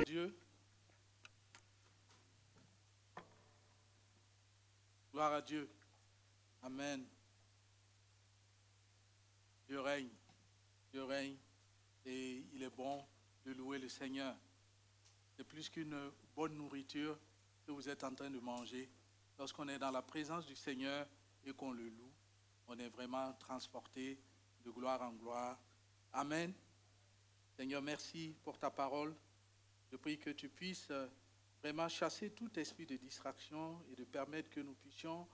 Dieu. Gloire à Dieu. Amen. Dieu règne. Dieu règne. Et il est bon de louer le Seigneur. C'est plus qu'une bonne nourriture que vous êtes en train de manger. Lorsqu'on est dans la présence du Seigneur et qu'on le loue, on est vraiment transporté de gloire en gloire. Amen. Seigneur, merci pour ta parole. Je prie que tu puisses vraiment chasser tout esprit de distraction et de permettre que nous puissions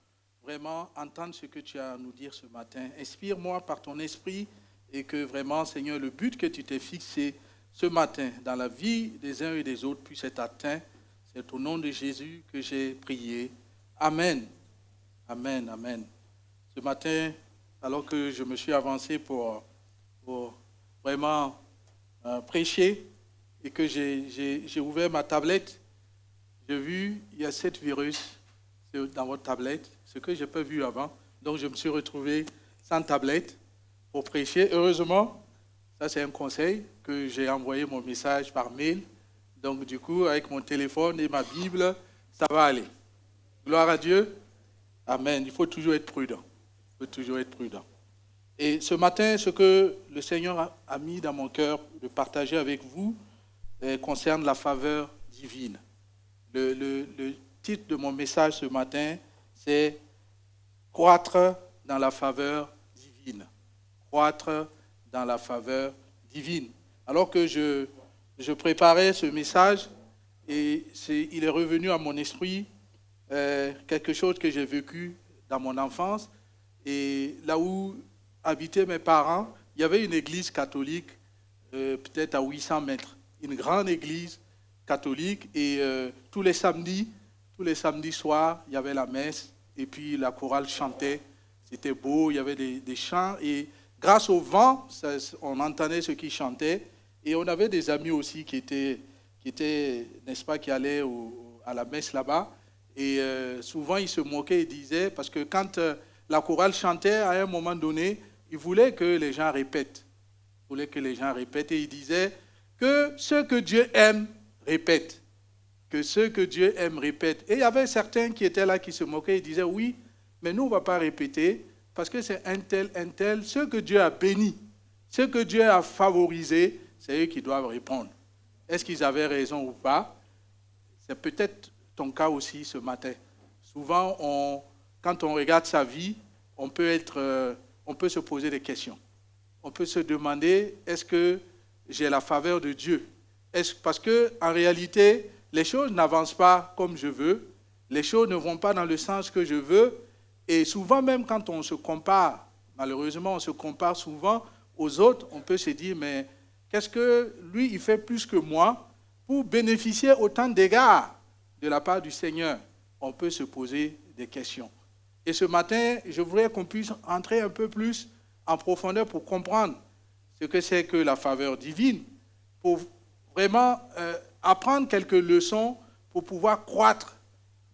vraiment entendre ce que tu as à nous dire ce matin. Inspire-moi par ton esprit et que vraiment, Seigneur, le but que tu t'es fixé ce matin dans la vie des uns et des autres puisse être atteint. C'est au nom de Jésus que j'ai prié. Amen. Amen, amen. Ce matin, alors que je me suis avancé pour vraiment prêcher et que j'ai ouvert ma tablette, j'ai vu, il y a 7 virus dans votre tablette, ce que je n'ai pas vu avant. Donc, je me suis retrouvé sans tablette pour prêcher. Heureusement, ça c'est un conseil que j'ai envoyé mon message par mail. Donc, du coup, avec mon téléphone et ma Bible, ça va aller. Gloire à Dieu. Amen. Il faut toujours être prudent. Il faut toujours être prudent. Et ce matin, ce que le Seigneur a mis dans mon cœur de partager avec vous concerne la faveur divine. Le titre de mon message ce matin, c'est « Croître dans la faveur divine ». Croître dans la faveur divine. Alors que je préparais ce message, et il est revenu à mon esprit quelque chose que j'ai vécu dans mon enfance. Et là où habitaient mes parents, il y avait une église catholique, peut-être à 800 mètres. Une grande église catholique. Et tous les samedis soirs, il y avait la messe. Et puis la chorale chantait. C'était beau, il y avait des chants. Et grâce au vent, on entendait ce qu'ils chantaient. Et on avait des amis aussi qui étaient n'est-ce pas, qui allaient à la messe là-bas. Et souvent, ils se moquaient et disaient, parce que quand la chorale chantait, à un moment donné, ils voulaient que les gens répètent. Et ils disaient que ce que Dieu aime, répète. Que ce que Dieu aime, répète. Et il y avait certains qui étaient là, qui se moquaient et disaient, oui, mais nous, on ne va pas répéter, parce que c'est un tel, ce que Dieu a béni, ce que Dieu a favorisé, c'est eux qui doivent répondre. Est-ce qu'ils avaient raison ou pas? C'est peut-être ton cas aussi ce matin. Souvent, quand on regarde sa vie, on peut se poser des questions. On peut se demander, est-ce que j'ai la faveur de Dieu? Parce qu'en réalité, les choses n'avancent pas comme je veux, les choses ne vont pas dans le sens que je veux, et souvent même quand on se compare, malheureusement on se compare souvent aux autres, on peut se dire, mais qu'est-ce que lui, il fait plus que moi pour bénéficier autant d'égards de la part du Seigneur? On peut se poser des questions. Et ce matin, je voudrais qu'on puisse entrer un peu plus en profondeur pour comprendre ce que c'est que la faveur divine, pour vraiment apprendre quelques leçons pour pouvoir croître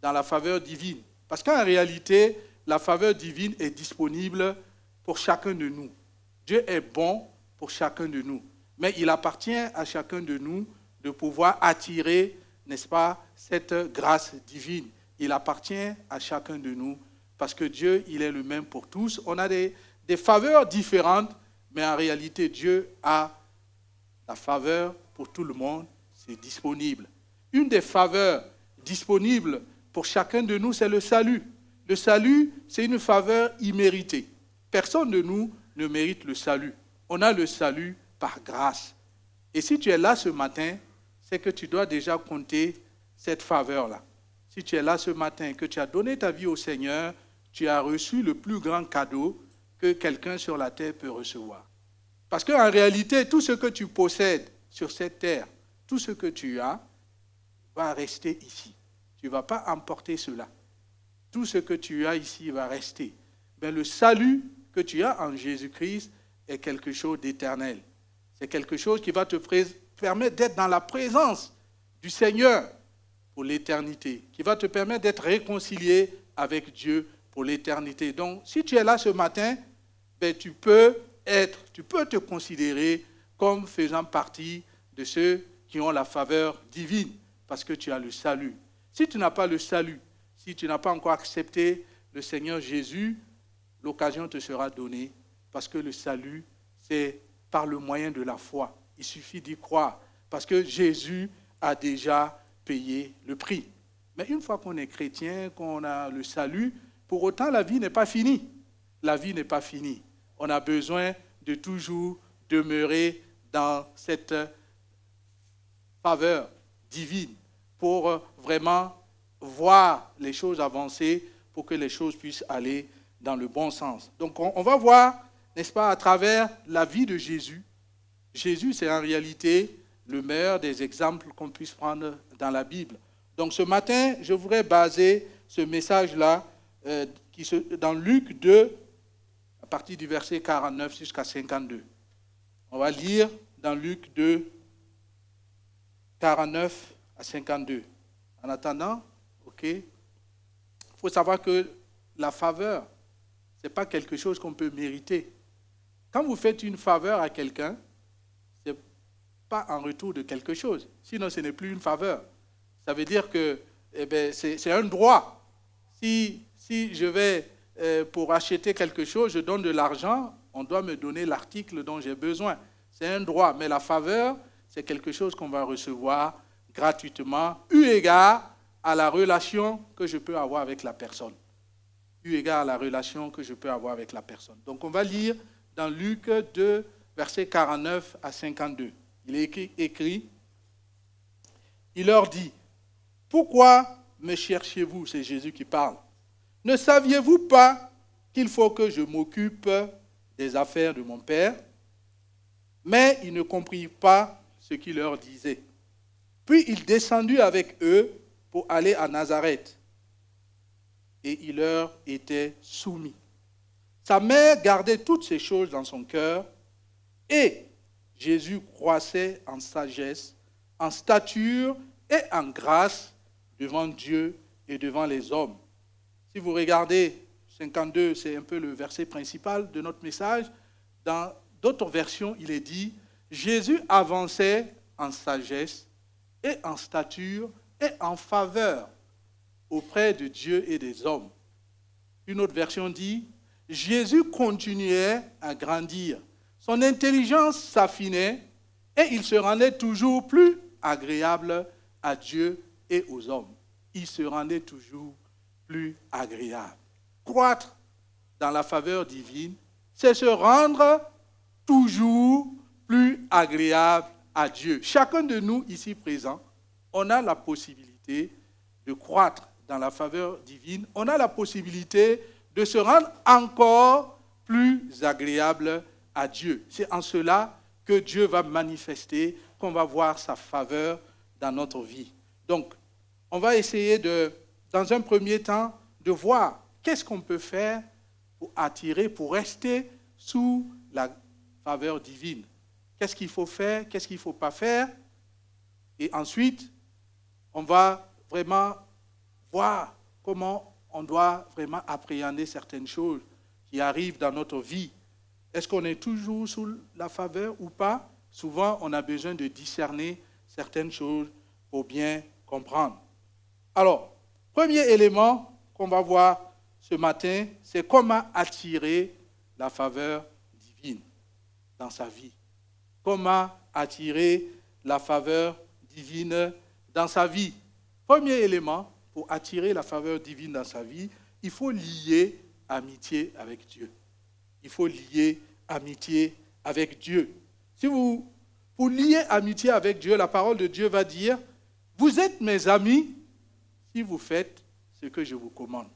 dans la faveur divine. Parce qu'en réalité, la faveur divine est disponible pour chacun de nous. Dieu est bon pour chacun de nous. Mais il appartient à chacun de nous de pouvoir attirer, n'est-ce pas, cette grâce divine. Il appartient à chacun de nous parce que Dieu, il est le même pour tous. On a des faveurs différentes, mais en réalité, Dieu a la faveur pour tout le monde. C'est disponible. Une des faveurs disponibles pour chacun de nous, c'est le salut. Le salut, c'est une faveur imméritée. Personne de nous ne mérite le salut. On a le salut par grâce. Et si tu es là ce matin, c'est que tu dois déjà compter cette faveur-là. Si tu es là ce matin, que tu as donné ta vie au Seigneur, tu as reçu le plus grand cadeau que quelqu'un sur la terre peut recevoir. Parce qu'en réalité, tout ce que tu possèdes sur cette terre, tout ce que tu as, va rester ici. Tu ne vas pas emporter cela. Tout ce que tu as ici va rester. Mais le salut que tu as en Jésus-Christ est quelque chose d'éternel. C'est quelque chose qui va te permettre d'être dans la présence du Seigneur pour l'éternité, qui va te permettre d'être réconcilié avec Dieu pour l'éternité. Donc, si tu es là ce matin, tu peux te considérer comme faisant partie de ceux qui ont la faveur divine, parce que tu as le salut. Si tu n'as pas le salut, si tu n'as pas encore accepté le Seigneur Jésus, l'occasion te sera donnée, parce que le salut, c'est par le moyen de la foi. Il suffit d'y croire, parce que Jésus a déjà payé le prix. Mais une fois qu'on est chrétien, qu'on a le salut, pour autant, la vie n'est pas finie. La vie n'est pas finie. On a besoin de toujours demeurer dans cette faveur divine pour vraiment voir les choses avancer, pour que les choses puissent aller dans le bon sens. Donc on va voir, n'est-ce pas, à travers la vie de Jésus. Jésus, c'est en réalité le meilleur des exemples qu'on puisse prendre dans la Bible. Donc ce matin, je voudrais baser ce message-là dans Luc 2, à partir du verset 49 jusqu'à 52. On va lire dans Luc 2, 49 à 52. En attendant, il faut savoir que la faveur, ce n'est pas quelque chose qu'on peut mériter. Quand vous faites une faveur à quelqu'un, ce n'est pas en retour de quelque chose. Sinon, ce n'est plus une faveur. Ça veut dire que c'est un droit. Si je vais pour acheter quelque chose, je donne de l'argent, on doit me donner l'article dont j'ai besoin. C'est un droit, mais la faveur, c'est quelque chose qu'on va recevoir gratuitement, eu égard à la relation que je peux avoir avec la personne. Eu égard à la relation que je peux avoir avec la personne. Donc on va lire dans Luc 2, versets 49 à 52. Il est écrit, il leur dit, « Pourquoi me cherchez-vous » C'est Jésus qui parle. « Ne saviez-vous pas qu'il faut que je m'occupe des affaires de mon Père ?» Mais ils ne comprirent pas ce qu'il leur disait. Puis il descendit avec eux pour aller à Nazareth. Et il leur était soumis. Sa mère gardait toutes ces choses dans son cœur. Et Jésus croissait en sagesse, en stature et en grâce devant Dieu et devant les hommes. Si vous regardez 52, c'est un peu le verset principal de notre message. Dans d'autres versions, il est dit, Jésus avançait en sagesse et en stature et en faveur auprès de Dieu et des hommes. Une autre version dit, Jésus continuait à grandir. Son intelligence s'affinait et il se rendait toujours plus agréable à Dieu et aux hommes. Il se rendait toujours plus agréable. Croître dans la faveur divine, c'est se rendre toujours plus agréable à Dieu. Chacun de nous ici présents, on a la possibilité de croître dans la faveur divine. On a la possibilité de se rendre encore plus agréable à Dieu. C'est en cela que Dieu va manifester, qu'on va voir sa faveur dans notre vie. Donc, on va essayer dans un premier temps, de voir qu'est-ce qu'on peut faire pour attirer, pour rester sous la faveur divine. Qu'est-ce qu'il faut faire, qu'est-ce qu'il ne faut pas faire. Et ensuite, on va vraiment voir comment on doit vraiment appréhender certaines choses qui arrivent dans notre vie. Est-ce qu'on est toujours sous la faveur ou pas? Souvent, on a besoin de discerner certaines choses pour bien comprendre. Alors, premier élément qu'on va voir ce matin, c'est comment attirer la faveur divine dans sa vie. Comment attirer la faveur divine dans sa vie. Premier élément, pour attirer la faveur divine dans sa vie, il faut lier amitié avec Dieu. Il faut lier amitié avec Dieu. Si vous liez amitié avec Dieu, la parole de Dieu va dire, vous êtes mes amis si vous faites ce que je vous commande.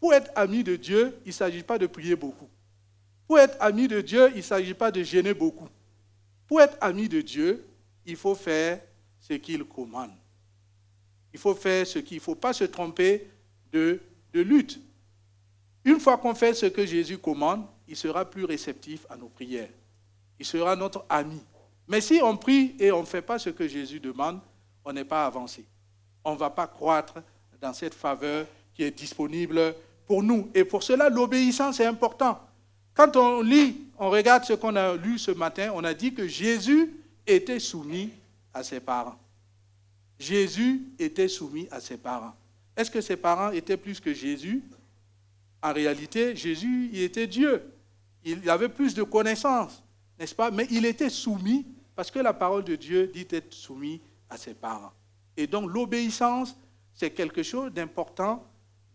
Pour être ami de Dieu, il ne s'agit pas de prier beaucoup. Pour être ami de Dieu, il ne s'agit pas de jeûner beaucoup. Pour être ami de Dieu, il faut faire ce qu'il commande. Il faut faire ce qu'il ne faut pas se tromper de lutte. Une fois qu'on fait ce que Jésus commande, il sera plus réceptif à nos prières. Il sera notre ami. Mais si on prie et on ne fait pas ce que Jésus demande, on n'est pas avancé. On ne va pas croître dans cette faveur qui est disponible pour nous. Et pour cela, l'obéissance est importante. Quand on lit, on regarde ce qu'on a lu ce matin, on a dit que Jésus était soumis à ses parents. Jésus était soumis à ses parents. Est-ce que ses parents étaient plus que Jésus? En réalité, Jésus, il était Dieu. Il avait plus de connaissances, n'est-ce pas? Mais il était soumis, parce que la parole de Dieu dit être soumis à ses parents. Et donc l'obéissance, c'est quelque chose d'important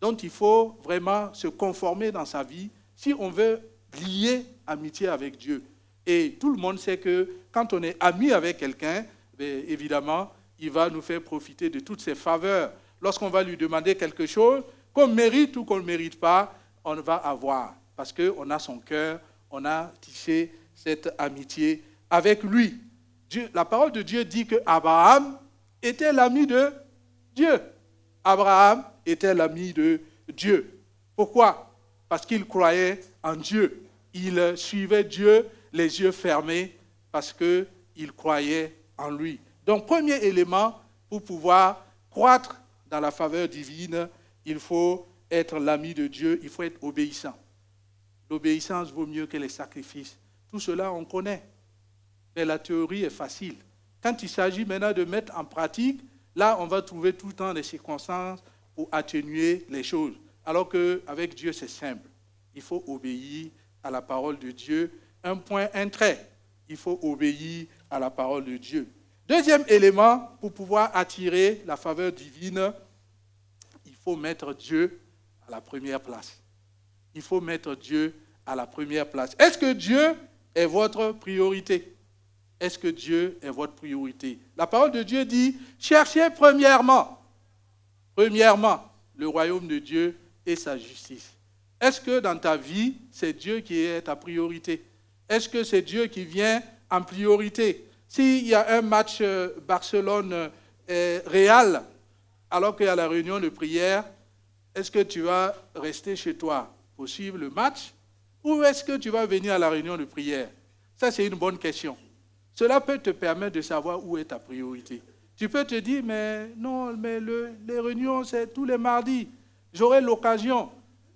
dont il faut vraiment se conformer dans sa vie si on veut lier amitié avec Dieu. Et tout le monde sait que quand on est ami avec quelqu'un, évidemment, il va nous faire profiter de toutes ses faveurs. Lorsqu'on va lui demander quelque chose, qu'on mérite ou qu'on ne mérite pas, on va avoir. Parce qu'on a son cœur, on a tissé cette amitié avec lui. La parole de Dieu dit que Abraham était l'ami de Dieu. Abraham était l'ami de Dieu. Pourquoi? Parce qu'il croyait en Dieu. Il suivait Dieu les yeux fermés parce qu'il croyait en lui. Donc, premier élément, pour pouvoir croître dans la faveur divine, il faut être l'ami de Dieu, il faut être obéissant. L'obéissance vaut mieux que les sacrifices. Tout cela, on connaît. Mais la théorie est facile. Quand il s'agit maintenant de mettre en pratique, là, on va trouver tout le temps des circonstances pour atténuer les choses. Alors qu'avec Dieu, c'est simple. Il faut obéir à la parole de Dieu. Un point, un trait. Il faut obéir à la parole de Dieu. Deuxième élément, pour pouvoir attirer la faveur divine, il faut mettre Dieu à la première place. Il faut mettre Dieu à la première place. Est-ce que Dieu est votre priorité? Est-ce que Dieu est votre priorité? La parole de Dieu dit, cherchez premièrement le royaume de Dieu et sa justice. Est-ce que dans ta vie, c'est Dieu qui est ta priorité? Est-ce que c'est Dieu qui vient en priorité? S'il y a un match Barcelone-Real, alors qu'il y a la réunion de prière, est-ce que tu vas rester chez toi pour suivre le match ou est-ce que tu vas venir à la réunion de prière? Ça, c'est une bonne question. Cela peut te permettre de savoir où est ta priorité. Tu peux te dire, mais non, mais les réunions, c'est tous les mardis. J'aurai l'occasion.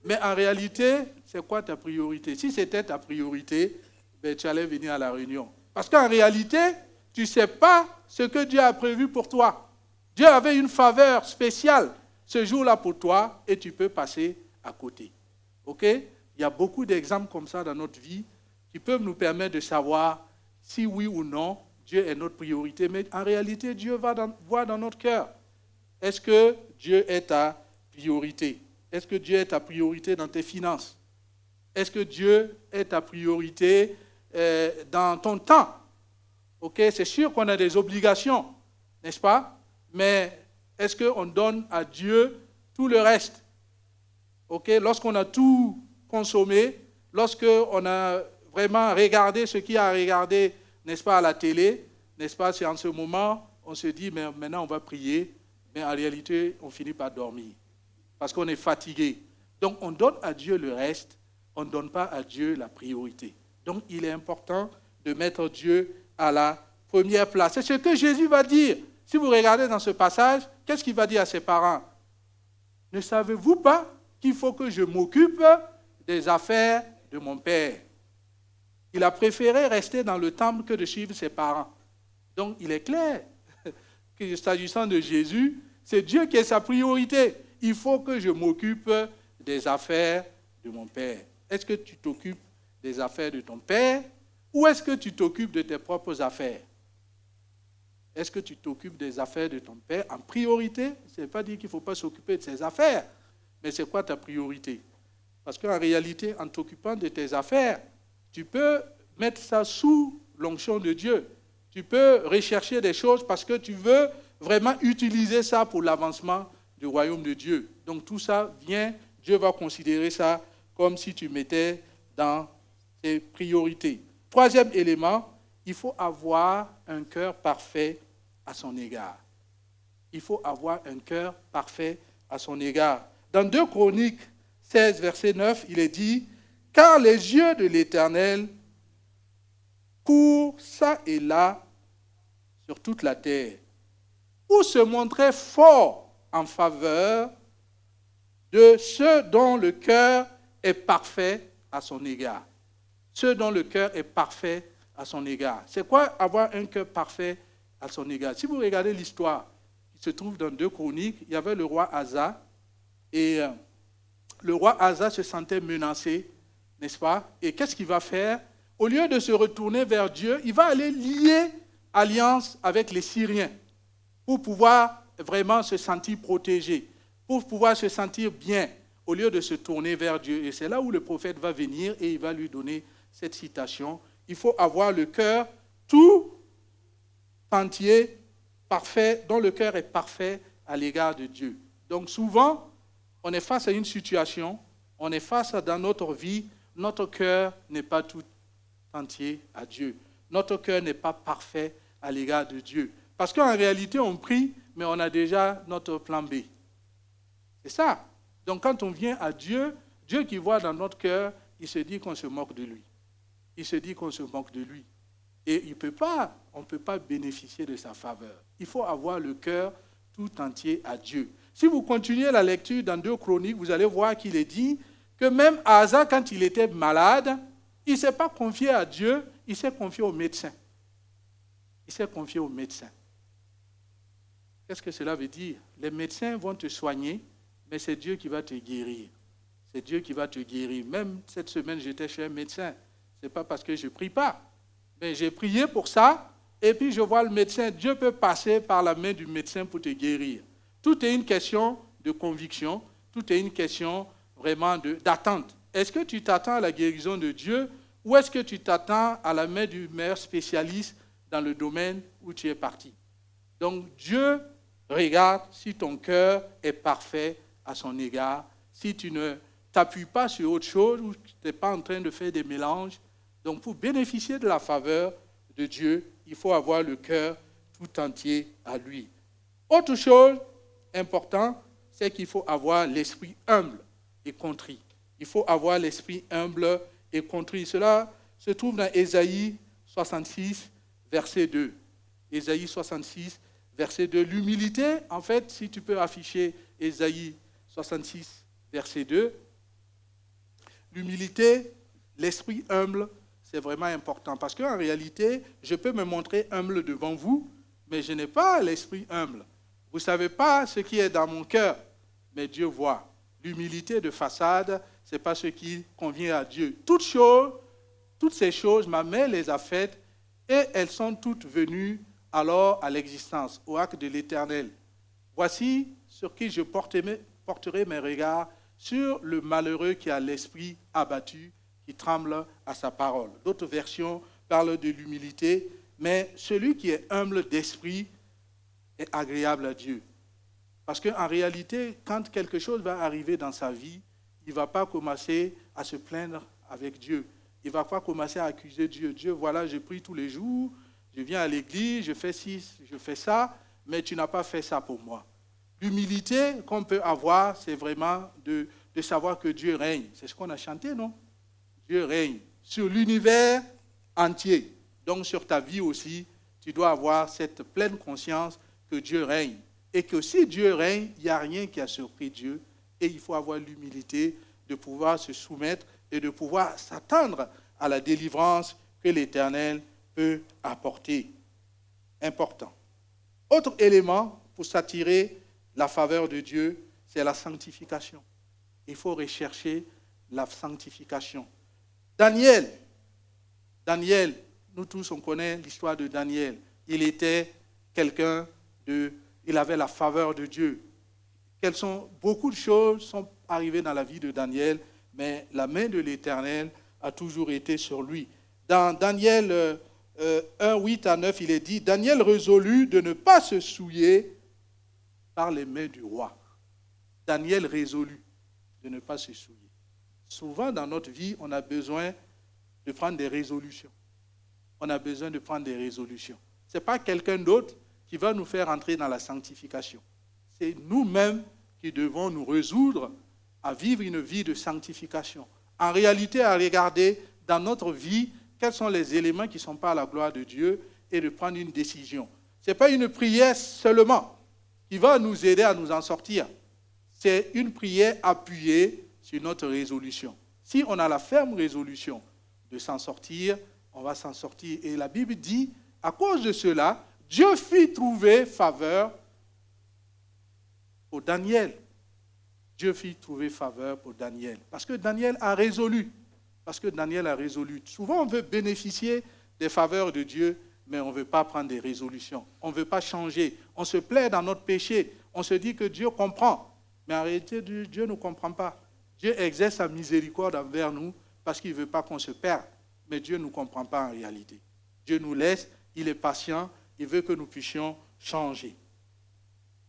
Mais en réalité, c'est quoi ta priorité? Si c'était ta priorité, ben, tu allais venir à la réunion. Parce qu'en réalité, tu ne sais pas ce que Dieu a prévu pour toi. Dieu avait une faveur spéciale ce jour-là pour toi et tu peux passer à côté. OK? Il y a beaucoup d'exemples comme ça dans notre vie qui peuvent nous permettre de savoir si oui ou non, Dieu est notre priorité. Mais en réalité, Dieu va voir dans notre cœur. Est-ce que Dieu est ta priorité? Est-ce que Dieu est ta priorité dans tes finances? Est-ce que Dieu est ta priorité dans ton temps? Ok, c'est sûr qu'on a des obligations, n'est-ce pas? Mais est-ce qu'on donne à Dieu tout le reste? Ok, lorsqu'on a tout consommé, lorsqu'on a vraiment regardé ce qu'il y a à regarder, n'est-ce pas, à la télé, n'est-ce pas, c'est en ce moment, on se dit, mais maintenant on va prier, mais en réalité, on finit par dormir, parce qu'on est fatigué. Donc on donne à Dieu le reste, on ne donne pas à Dieu la priorité. Donc il est important de mettre Dieu à la première place. C'est ce que Jésus va dire. Si vous regardez dans ce passage, qu'est-ce qu'il va dire à ses parents? Ne savez-vous pas qu'il faut que je m'occupe des affaires de mon Père? Il a préféré rester dans le temple que de suivre ses parents. Donc il est clair que s'agissant de Jésus, c'est Dieu qui est sa priorité. Il faut que je m'occupe des affaires de mon Père. Est-ce que tu t'occupes des affaires de ton Père ou est-ce que tu t'occupes de tes propres affaires? Est-ce que tu t'occupes des affaires de ton Père en priorité? Ce n'est pas dire qu'il ne faut pas s'occuper de ses affaires, mais c'est quoi ta priorité? Parce qu'en réalité, en t'occupant de tes affaires, tu peux mettre ça sous l'onction de Dieu. Tu peux rechercher des choses parce que tu veux vraiment utiliser ça pour l'avancement du royaume de Dieu. Donc tout ça vient, Dieu va considérer ça comme si tu mettais dans tes priorités. Troisième élément, il faut avoir un cœur parfait à son égard. Il faut avoir un cœur parfait à son égard. Dans 2 Chroniques 16, verset 9, il est dit « Car les yeux de l'Éternel courent ça et là sur toute la terre, pour se montrer fort en faveur de ceux dont le cœur est parfait à son égard. » Ceux dont le cœur est parfait à son égard. C'est quoi avoir un cœur parfait à son égard. Si vous regardez l'histoire qui se trouve dans 2 Chroniques, il y avait le roi Asa, et le roi Asa se sentait menacé, n'est-ce pas? Et qu'est-ce qu'il va faire? Au lieu de se retourner vers Dieu, il va aller lier alliance avec les Syriens pour pouvoir vraiment se sentir protégé, pour pouvoir se sentir bien, au lieu de se tourner vers Dieu. Et c'est là où le prophète va venir et il va lui donner cette citation. Il faut avoir le cœur tout entier, parfait, dont le cœur est parfait à l'égard de Dieu. Donc souvent, on est face à une situation, on est face à dans notre vie, notre cœur n'est pas tout entier à Dieu. Notre cœur n'est pas parfait à l'égard de Dieu. Parce qu'en réalité, on prie, mais on a déjà notre plan B. C'est ça. Donc quand on vient à Dieu, Dieu qui voit dans notre cœur, il se dit qu'on se moque de lui. Il se dit qu'on se moque de lui. Et on ne peut pas bénéficier de sa faveur. Il faut avoir le cœur tout entier à Dieu. Si vous continuez la lecture dans 2 Chroniques, vous allez voir qu'il est dit que même Asa, quand il était malade, il ne s'est pas confié à Dieu, il s'est confié au médecin. Il s'est confié au médecin. Qu'est-ce que cela veut dire? Les médecins vont te soigner, mais c'est Dieu qui va te guérir. C'est Dieu qui va te guérir. Même cette semaine, j'étais chez un médecin. Ce n'est pas parce que je ne prie pas. Mais j'ai prié pour ça, et puis je vois le médecin. Dieu peut passer par la main du médecin pour te guérir. Tout est une question de conviction. Tout est une question vraiment d'attente. Est-ce que tu t'attends à la guérison de Dieu ou est-ce que tu t'attends à la main du meilleur spécialiste dans le domaine où tu es parti? Donc Dieu regarde si ton cœur est parfait à son égard, si tu ne t'appuies pas sur autre chose ou tu n'es pas en train de faire des mélanges. Donc pour bénéficier de la faveur de Dieu, il faut avoir le cœur tout entier à lui. Autre chose importante, c'est qu'il faut avoir l'esprit humble et contrit. Il faut avoir l'esprit humble et contrit. Cela se trouve dans Ésaïe 66, verset 2. Ésaïe 66, verset 2. L'humilité, en fait, si tu peux afficher Ésaïe 66, verset 2. L'humilité, l'esprit humble, c'est vraiment important. Parce qu'en réalité, je peux me montrer humble devant vous, mais je n'ai pas l'esprit humble. Vous ne savez pas ce qui est dans mon cœur, mais Dieu voit. L'humilité de façade, ce n'est pas ce qui convient à Dieu. Toutes ces choses, ma main les a faites et elles sont toutes venues alors à l'existence, au acte de l'Éternel. Voici sur qui je porterai mes regards, sur le malheureux qui a l'esprit abattu, qui tremble à sa parole. D'autres versions parlent de l'humilité, mais celui qui est humble d'esprit est agréable à Dieu. Parce qu'en réalité, quand quelque chose va arriver dans sa vie, il ne va pas commencer à se plaindre avec Dieu. Il ne va pas commencer à accuser Dieu. Dieu, voilà, je prie tous les jours, je viens à l'église, je fais ci, je fais ça, mais tu n'as pas fait ça pour moi. L'humilité qu'on peut avoir, c'est vraiment de savoir que Dieu règne. C'est ce qu'on a chanté, non? Dieu règne sur l'univers entier. Donc sur ta vie aussi, tu dois avoir cette pleine conscience que Dieu règne. Et que si Dieu règne, il n'y a rien qui a surpris Dieu. Et il faut avoir l'humilité de pouvoir se soumettre et de pouvoir s'attendre à la délivrance que l'Éternel peut apporter. Important. Autre élément pour s'attirer la faveur de Dieu, c'est la sanctification. Il faut rechercher la sanctification. Daniel, nous tous on connaît l'histoire de Daniel. Il était quelqu'un il avait la faveur de Dieu. Beaucoup de choses sont arrivées dans la vie de Daniel, mais la main de l'Éternel a toujours été sur lui. Dans Daniel 1, 8 à 9, il est dit, Daniel résolut de ne pas se souiller par les mains du roi. Daniel résolut de ne pas se souiller. Souvent dans notre vie, on a besoin de prendre des résolutions. On a besoin de prendre des résolutions. Ce n'est pas quelqu'un d'autre qui va nous faire entrer dans la sanctification. C'est nous-mêmes qui devons nous résoudre à vivre une vie de sanctification. En réalité, à regarder dans notre vie quels sont les éléments qui ne sont pas à la gloire de Dieu et de prendre une décision. Ce n'est pas une prière seulement qui va nous aider à nous en sortir. C'est une prière appuyée sur notre résolution. Si on a la ferme résolution de s'en sortir, on va s'en sortir. Et la Bible dit, à cause de cela, Dieu fit trouver faveur pour Daniel. Dieu fit trouver faveur pour Daniel. Parce que Daniel a résolu. Souvent, on veut bénéficier des faveurs de Dieu, mais on ne veut pas prendre des résolutions. On ne veut pas changer. On se plaît dans notre péché. On se dit que Dieu comprend. Mais en réalité, Dieu ne comprend pas. Dieu exerce sa miséricorde envers nous parce qu'il ne veut pas qu'on se perde. Mais Dieu ne nous comprend pas en réalité. Dieu nous laisse, il est patient, il veut que nous puissions changer.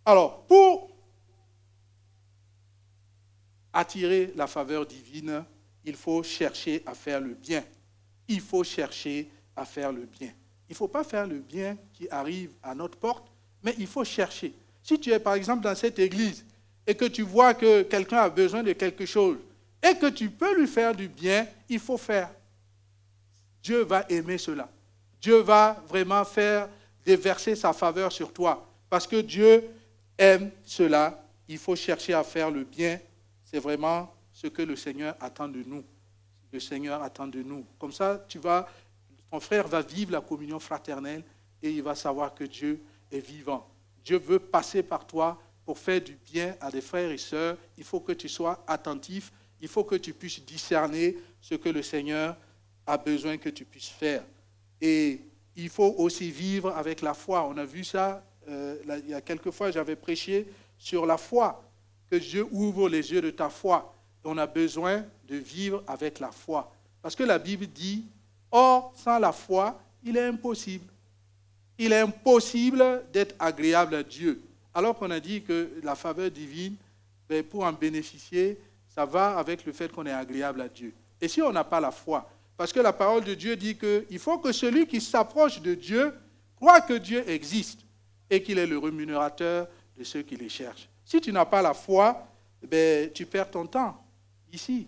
Alors, pour attirer la faveur divine, il faut chercher à faire le bien. Il faut chercher à faire le bien. Il ne faut pas faire le bien qui arrive à notre porte, mais il faut chercher. Si tu es par exemple dans cette église et que tu vois que quelqu'un a besoin de quelque chose et que tu peux lui faire du bien, il faut faire. Dieu va aimer cela. Dieu va vraiment faire déverser sa faveur sur toi parce que Dieu aime cela. Il faut chercher à faire le bien. C'est vraiment ce que le Seigneur attend de nous. Le Seigneur attend de nous. Comme ça, ton frère va vivre la communion fraternelle et il va savoir que Dieu est vivant. Dieu veut passer par toi pour faire du bien à des frères et sœurs. Il faut que tu sois attentif. Il faut que tu puisses discerner ce que le Seigneur a besoin que tu puisses faire. Et il faut aussi vivre avec la foi. On a vu ça, il y a quelques fois, j'avais prêché sur la foi. Que Dieu ouvre les yeux de ta foi. On a besoin de vivre avec la foi. Parce que la Bible dit, or, sans la foi, il est impossible. Il est impossible d'être agréable à Dieu. Alors qu'on a dit que la faveur divine, pour en bénéficier, ça va avec le fait qu'on est agréable à Dieu. Et si on n'a pas la foi, parce que la parole de Dieu dit qu'il faut que celui qui s'approche de Dieu croit que Dieu existe et qu'il est le rémunérateur de ceux qui les cherchent. Si tu n'as pas la foi, tu perds ton temps ici.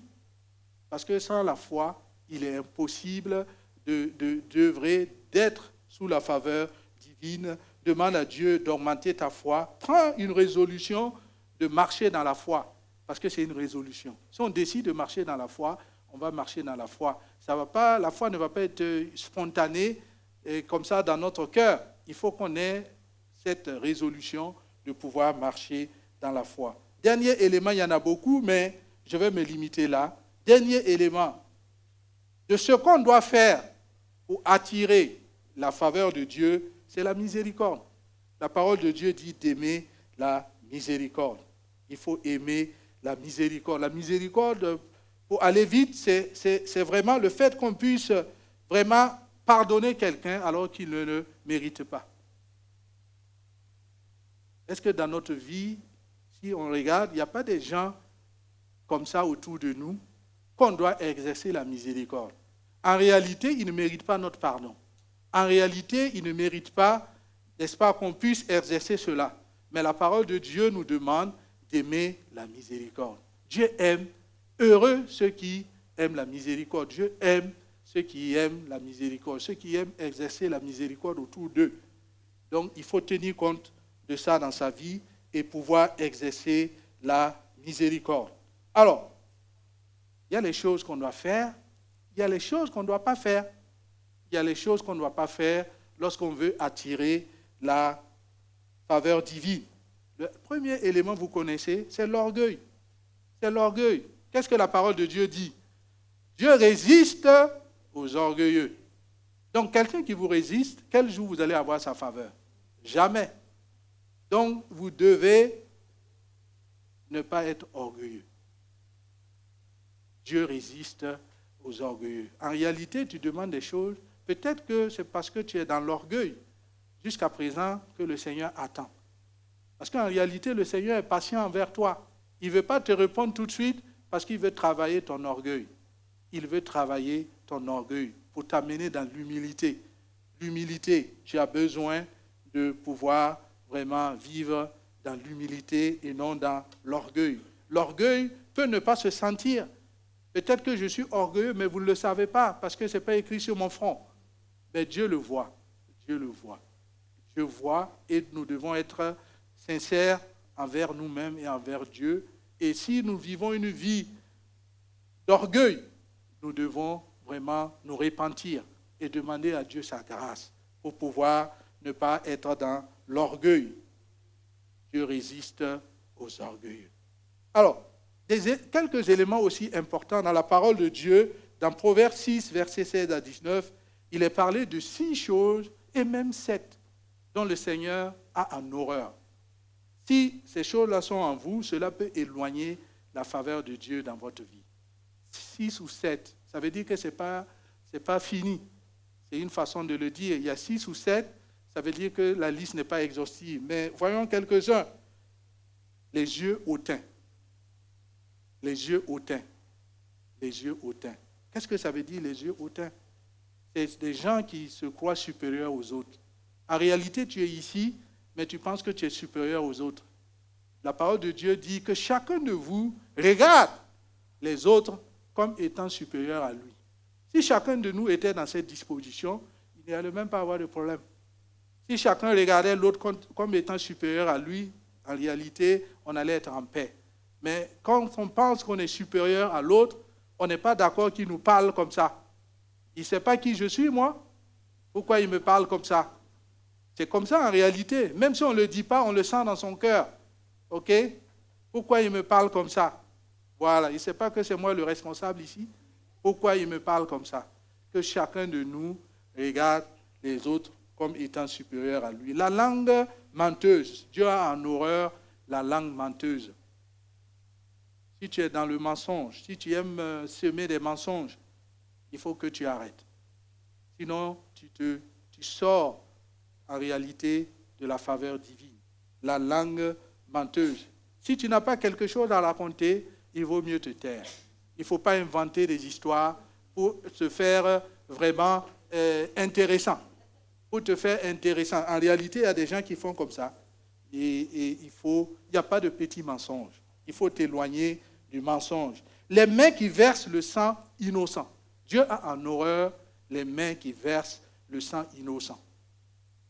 Parce que sans la foi, il est impossible d'œuvrer, d'être sous la faveur divine. Demande à Dieu d'augmenter ta foi. Prends une résolution de marcher dans la foi. Parce que c'est une résolution. Si on décide de marcher dans la foi, on va marcher dans la foi. La foi ne va pas être spontanée et comme ça dans notre cœur. Il faut qu'on ait cette résolution de pouvoir marcher dans la foi. Dernier élément, il y en a beaucoup, mais je vais me limiter là. Dernier élément de ce qu'on doit faire pour attirer la faveur de Dieu, c'est la miséricorde. La parole de Dieu dit d'aimer la miséricorde. Il faut aimer la miséricorde. La miséricorde, pour aller vite, c'est vraiment le fait qu'on puisse vraiment pardonner quelqu'un alors qu'il ne le mérite pas. Est-ce que dans notre vie, si on regarde, il n'y a pas des gens comme ça autour de nous qu'on doit exercer la miséricorde? En réalité, ils ne méritent pas notre pardon. En réalité, ils ne méritent pas, n'est-ce pas, qu'on puisse exercer cela. Mais la parole de Dieu nous demande d'aimer la miséricorde. Dieu aime, heureux ceux qui aiment la miséricorde. Dieu aime ceux qui aiment la miséricorde, ceux qui aiment exercer la miséricorde autour d'eux. Donc, il faut tenir compte de ça dans sa vie et pouvoir exercer la miséricorde. Alors, il y a les choses qu'on doit faire, il y a les choses qu'on ne doit pas faire. Il y a les choses qu'on ne doit pas faire lorsqu'on veut attirer la faveur divine. Le premier élément, vous connaissez, c'est l'orgueil. C'est l'orgueil. Qu'est-ce que la parole de Dieu dit? Dieu résiste aux orgueilleux. Donc, quelqu'un qui vous résiste, quel jour vous allez avoir sa faveur? Jamais. Donc, vous devez ne pas être orgueilleux. Dieu résiste aux orgueilleux. En réalité, tu demandes des choses, peut-être que c'est parce que tu es dans l'orgueil jusqu'à présent que le Seigneur attend. Parce qu'en réalité, le Seigneur est patient envers toi. Il ne veut pas te répondre tout de suite parce qu'il veut travailler ton orgueil. Il veut travailler ton orgueil pour t'amener dans l'humilité. L'humilité, tu as besoin de pouvoir vraiment vivre dans l'humilité et non dans l'orgueil. L'orgueil peut ne pas se sentir. Peut-être que je suis orgueilleux, mais vous ne le savez pas parce que ce n'est pas écrit sur mon front. Mais Dieu le voit. Dieu le voit. Dieu voit et nous devons être sincères envers nous-mêmes et envers Dieu. Et si nous vivons une vie d'orgueil, nous devons vraiment nous repentir et demander à Dieu sa grâce pour pouvoir ne pas être dans l'orgueil. Dieu résiste aux orgueilleux. Alors, quelques éléments aussi importants dans la parole de Dieu, dans Proverbes 6, versets 16 à 19, il est parlé de 6 choses, et même 7, dont le Seigneur a en horreur. Si ces choses-là sont en vous, cela peut éloigner la faveur de Dieu dans votre vie. 6 ou 7, ça veut dire que ce n'est pas fini. C'est une façon de le dire. Il y a 6 ou 7, ça veut dire que la liste n'est pas exhaustive. Mais voyons quelques-uns. Les yeux hautains. Les yeux hautains. Les yeux hautains. Qu'est-ce que ça veut dire, les yeux hautains? C'est des gens qui se croient supérieurs aux autres. En réalité, tu es ici, mais tu penses que tu es supérieur aux autres. La parole de Dieu dit que chacun de vous regarde les autres comme étant supérieurs à lui. Si chacun de nous était dans cette disposition, il n'allait même pas avoir de problème. Si chacun regardait l'autre comme étant supérieur à lui, en réalité, on allait être en paix. Mais quand on pense qu'on est supérieur à l'autre, on n'est pas d'accord qu'il nous parle comme ça. Il ne sait pas qui je suis, moi. Pourquoi il me parle comme ça? C'est comme ça en réalité. Même si on ne le dit pas, on le sent dans son cœur. OK? Pourquoi il me parle comme ça? Voilà, il ne sait pas que c'est moi le responsable ici. Pourquoi il me parle comme ça? Que chacun de nous regarde les autres comme étant supérieurs à lui. La langue menteuse. Dieu a en horreur la langue menteuse. Si tu es dans le mensonge, si tu aimes semer des mensonges, il faut que tu arrêtes. Sinon, tu sors en réalité de la faveur divine. La langue menteuse. Si tu n'as pas quelque chose à raconter, il vaut mieux te taire. Il ne faut pas inventer des histoires pour te faire vraiment intéressant. Pour te faire intéressant. En réalité, il y a des gens qui font comme ça. Et il n'y a pas de petits mensonges. Il faut t'éloigner du mensonge. Les mains qui versent le sang innocent. Dieu a en horreur les mains qui versent le sang innocent.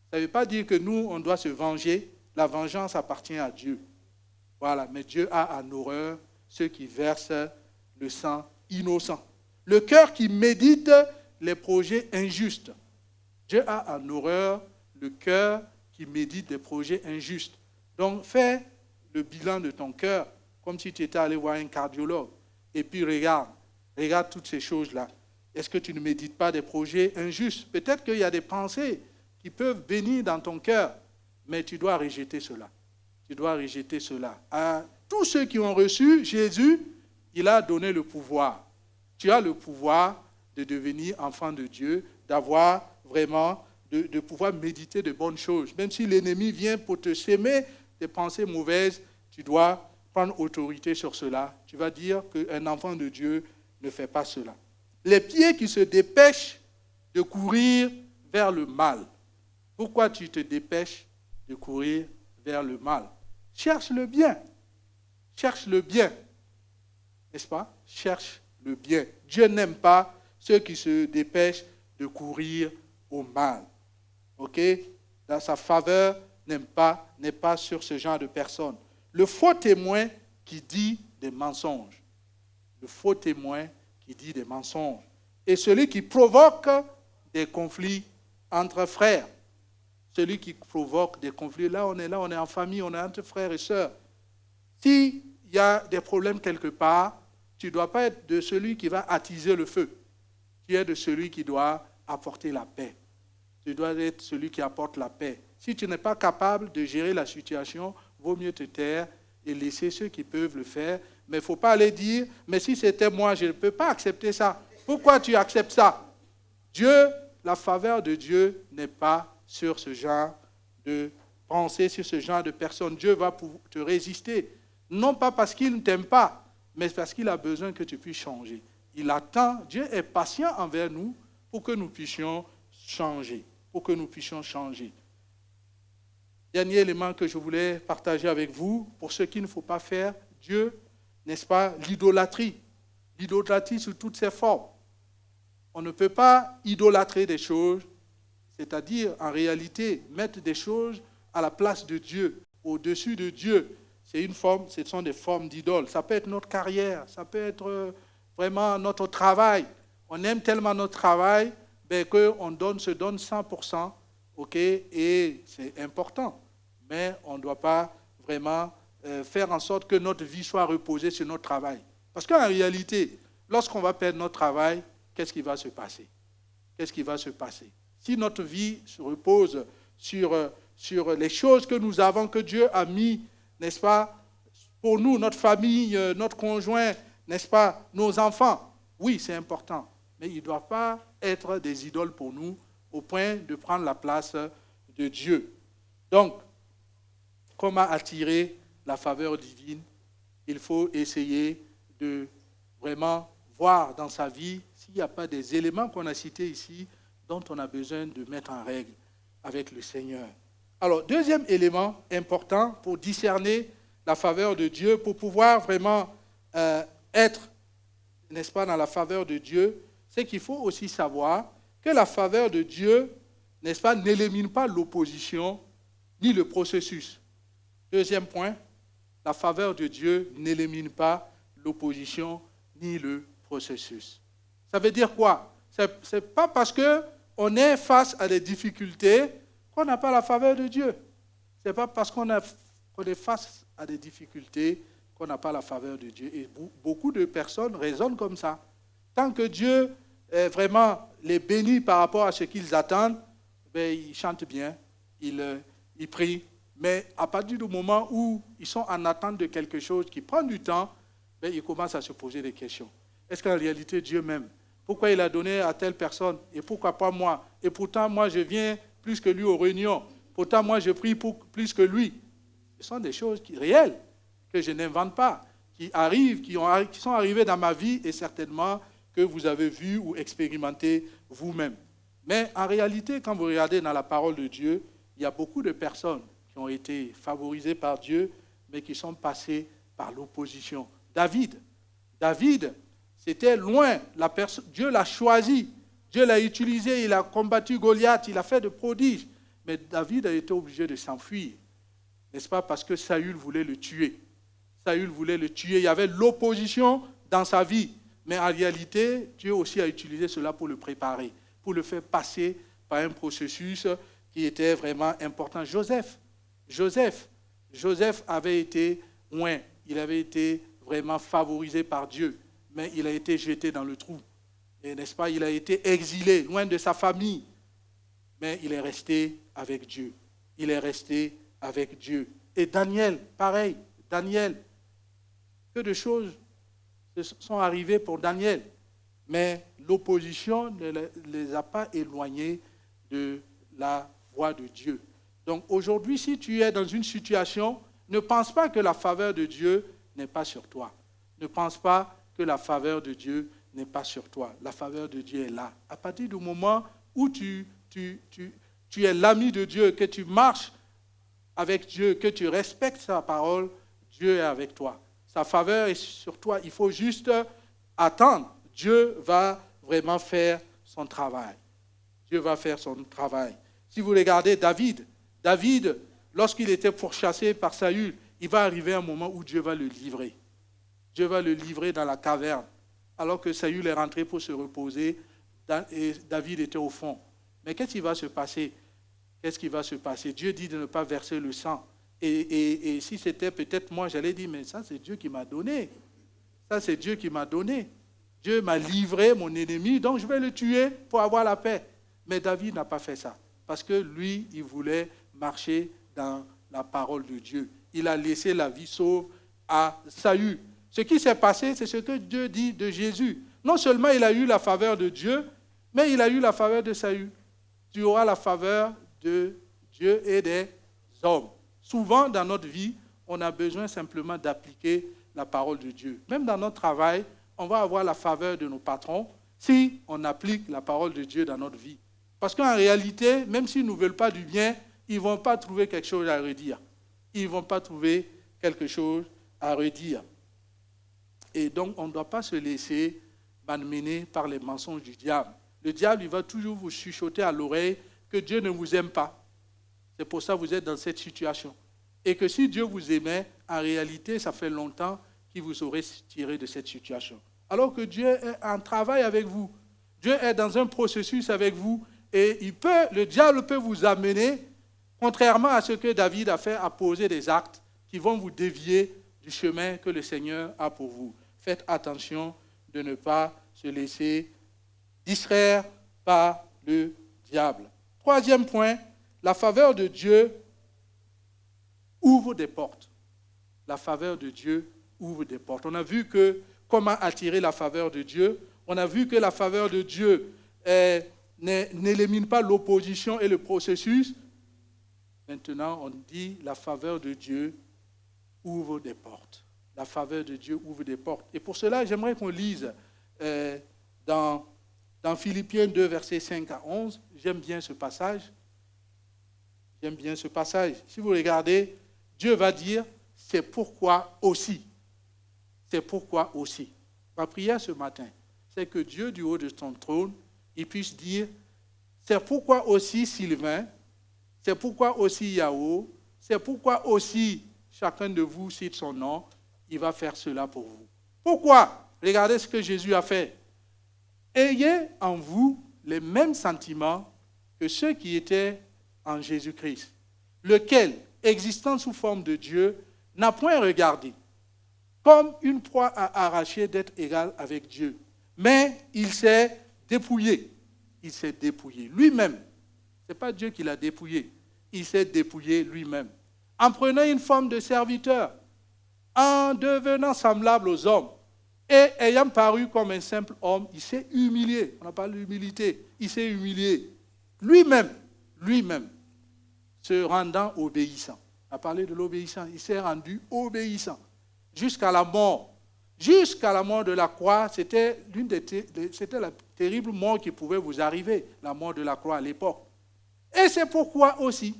Ça ne veut pas dire que nous, on doit se venger. La vengeance appartient à Dieu. Voilà, mais Dieu a en horreur ceux qui versent le sang innocent. Le cœur qui médite les projets injustes. Dieu a en horreur le cœur qui médite des projets injustes. Donc, fais le bilan de ton cœur comme si tu étais allé voir un cardiologue. Et puis, regarde toutes ces choses-là. Est-ce que tu ne médites pas des projets injustes? Peut-être qu'il y a des pensées qui peuvent venir dans ton cœur, mais tu dois rejeter cela. Tu dois rejeter cela. À tous ceux qui ont reçu Jésus, il a donné le pouvoir. Tu as le pouvoir de devenir enfant de Dieu, d'avoir vraiment, de pouvoir méditer de bonnes choses. Même si l'ennemi vient pour te sémer des pensées mauvaises, tu dois prendre autorité sur cela. Tu vas dire qu'un enfant de Dieu ne fait pas cela. Les pieds qui se dépêchent de courir vers le mal. Pourquoi tu te dépêches de courir vers le mal? Cherche le bien. Cherche le bien. N'est-ce pas? Cherche le bien. Dieu n'aime pas ceux qui se dépêchent de courir au mal. OK? Dans sa faveur n'est pas sur ce genre de personnes. Le faux témoin qui dit des mensonges. Le faux témoin qui dit des mensonges. Et celui qui provoque des conflits entre frères. Celui qui provoque des conflits. Là, on est en famille, on est entre frères et sœurs. S'il y a des problèmes quelque part, tu ne dois pas être de celui qui va attiser le feu. Tu es de celui qui doit apporter la paix. Tu dois être celui qui apporte la paix. Si tu n'es pas capable de gérer la situation, vaut mieux te taire et laisser ceux qui peuvent le faire. Mais il ne faut pas aller dire, mais si c'était moi, je ne peux pas accepter ça. Pourquoi tu acceptes ça? Dieu, la faveur de Dieu n'est pas sur ce genre de pensée, sur ce genre de personnes. Dieu va te résister. Non pas parce qu'il ne t'aime pas, mais parce qu'il a besoin que tu puisses changer. Il attend, Dieu est patient envers nous pour que nous puissions changer. Pour que nous puissions changer. Dernier élément que je voulais partager avec vous, pour ce qu'il ne faut pas faire, Dieu, n'est-ce pas, l'idolâtrie. L'idolâtrie sous toutes ses formes. On ne peut pas idolâtrer des choses, c'est-à-dire en réalité mettre des choses à la place de Dieu, au-dessus de Dieu. Ce sont des formes d'idoles. Ça peut être notre carrière, ça peut être vraiment notre travail. On aime tellement notre travail qu'on se donne 100% ok, et c'est important. Mais on ne doit pas vraiment faire en sorte que notre vie soit reposée sur notre travail. Parce qu'en réalité, lorsqu'on va perdre notre travail, qu'est-ce qui va se passer? Qu'est-ce qui va se passer? Si notre vie se repose sur les choses que nous avons, que Dieu a mis, n'est-ce pas, pour nous, notre famille, notre conjoint, n'est-ce pas, nos enfants, oui, c'est important. Mais il ne doit pas être des idoles pour nous au point de prendre la place de Dieu. Donc, comment attirer la faveur divine? Il faut essayer de vraiment voir dans sa vie s'il n'y a pas des éléments qu'on a cités ici dont on a besoin de mettre en règle avec le Seigneur. Alors, deuxième élément important pour discerner la faveur de Dieu, pour pouvoir vraiment être, n'est-ce pas, dans la faveur de Dieu, c'est qu'il faut aussi savoir que la faveur de Dieu, n'est-ce pas, n'élimine pas l'opposition ni le processus. Deuxième point, la faveur de Dieu n'élimine pas l'opposition ni le processus. Ça veut dire quoi? Ce n'est pas parce qu'on est face à des difficultés qu'on n'a pas la faveur de Dieu. Ce n'est pas parce qu'on est face à des difficultés qu'on n'a pas la faveur de Dieu. Et beaucoup de personnes raisonnent comme ça. Tant que Dieu vraiment les bénit par rapport à ce qu'ils attendent, ben, ils chantent bien, ils prient. Mais à partir du moment où ils sont en attente de quelque chose qui prend du temps, ben, ils commencent à se poser des questions. Est-ce qu'en réalité, Dieu m'aime? Pourquoi il a donné à telle personne? Et pourquoi pas moi? Et pourtant, moi, je viens plus que lui aux réunions. Pourtant, moi, je prie plus que lui. Ce sont des choses réelles, que je n'invente pas, qui arrivent, qui sont arrivées dans ma vie et certainement que vous avez vu ou expérimenté vous-même. Mais en réalité, quand vous regardez dans la parole de Dieu, il y a beaucoup de personnes qui ont été favorisées par Dieu, mais qui sont passées par l'opposition. David, c'était loin. Dieu l'a choisi. Dieu l'a utilisé. Il a combattu Goliath. Il a fait de prodiges. Mais David a été obligé de s'enfuir. N'est-ce pas? Parce que Saül voulait le tuer. Saül voulait le tuer. Il y avait l'opposition dans sa vie. Mais en réalité, Dieu aussi a utilisé cela pour le préparer, pour le faire passer par un processus qui était vraiment important. Joseph avait été loin. Il avait été vraiment favorisé par Dieu. Mais il a été jeté dans le trou. Et n'est-ce pas? Il a été exilé, loin de sa famille. Mais il est resté avec Dieu. Il est resté avec Dieu. Et Daniel, pareil. Daniel, que de choses sont arrivées pour Daniel. Mais l'opposition ne les a pas éloignés de la voie de Dieu. Donc aujourd'hui, si tu es dans une situation, ne pense pas que la faveur de Dieu n'est pas sur toi. Ne pense pas que la faveur de Dieu n'est pas sur toi. La faveur de Dieu est là. À partir du moment où tu es l'ami de Dieu, que tu marches avec Dieu, que tu respectes sa parole, Dieu est avec toi. Sa faveur est sur toi. Il faut juste attendre. Dieu va vraiment faire son travail. Dieu va faire son travail. Si vous regardez David, lorsqu'il était pourchassé par Saül, il va arriver un moment où Dieu va le livrer. Dieu va le livrer dans la caverne. Alors que Saül est rentré pour se reposer, et David était au fond. Mais qu'est-ce qui va se passer? Qu'est-ce qui va se passer? Dieu dit de ne pas verser le sang. Et si c'était peut-être moi, j'allais dire, mais ça c'est Dieu qui m'a donné. Ça c'est Dieu qui m'a donné. Dieu m'a livré mon ennemi, donc je vais le tuer pour avoir la paix. Mais David n'a pas fait ça. Parce que lui, il voulait marcher dans la parole de Dieu. Il a laissé la vie sauve à Saül. Ce qui s'est passé, c'est ce que Dieu dit de Jésus. Non seulement il a eu la faveur de Dieu, mais il a eu la faveur de Saül. Tu auras la faveur de Dieu et des hommes. Souvent dans notre vie, on a besoin simplement d'appliquer la parole de Dieu. Même dans notre travail, on va avoir la faveur de nos patrons si on applique la parole de Dieu dans notre vie. Parce qu'en réalité, même s'ils ne nous veulent pas du bien, ils ne vont pas trouver quelque chose à redire. Ils ne vont pas trouver quelque chose à redire. Et donc, on ne doit pas se laisser malmener par les mensonges du diable. Le diable, il va toujours vous chuchoter à l'oreille que Dieu ne vous aime pas. C'est pour ça que vous êtes dans cette situation. Et que si Dieu vous aimait, en réalité, ça fait longtemps qu'il vous aurait tiré de cette situation. Alors que Dieu est en travail avec vous. Dieu est dans un processus avec vous. Et le diable peut vous amener, contrairement à ce que David a fait, à poser des actes qui vont vous dévier du chemin que le Seigneur a pour vous. Faites attention de ne pas se laisser distraire par le diable. Troisième point, la faveur de Dieu ouvre des portes. La faveur de Dieu ouvre des portes. On a vu comment attirer la faveur de Dieu. On a vu que la faveur de Dieu n'élimine pas l'opposition et le processus. Maintenant, on dit la faveur de Dieu ouvre des portes. La faveur de Dieu ouvre des portes. Et pour cela, j'aimerais qu'on lise dans Philippiens 2, versets 5 à 11. J'aime bien ce passage. J'aime bien ce passage. Si vous regardez, Dieu va dire, c'est pourquoi aussi. C'est pourquoi aussi. Ma prière ce matin, c'est que Dieu du haut de son trône, il puisse dire, c'est pourquoi aussi Sylvain, c'est pourquoi aussi Yao, c'est pourquoi aussi chacun de vous cite son nom, il va faire cela pour vous. Pourquoi? Regardez ce que Jésus a fait. Ayez en vous les mêmes sentiments que ceux qui étaient en Jésus-Christ, lequel, existant sous forme de Dieu, n'a point regardé comme une proie à arracher d'être égal avec Dieu, mais il s'est dépouillé. Il s'est dépouillé lui-même. Ce n'est pas Dieu qui l'a dépouillé. Il s'est dépouillé lui-même. En prenant une forme de serviteur, en devenant semblable aux hommes, et ayant paru comme un simple homme, il s'est humilié. On n'a pas l'humilité. Il s'est humilié. Lui-même, se rendant obéissant. On a parlé de l'obéissant. Il s'est rendu obéissant. Jusqu'à la mort. Jusqu'à la mort de la croix, c'était la terrible mort qui pouvait vous arriver, la mort de la croix à l'époque. Et c'est pourquoi aussi,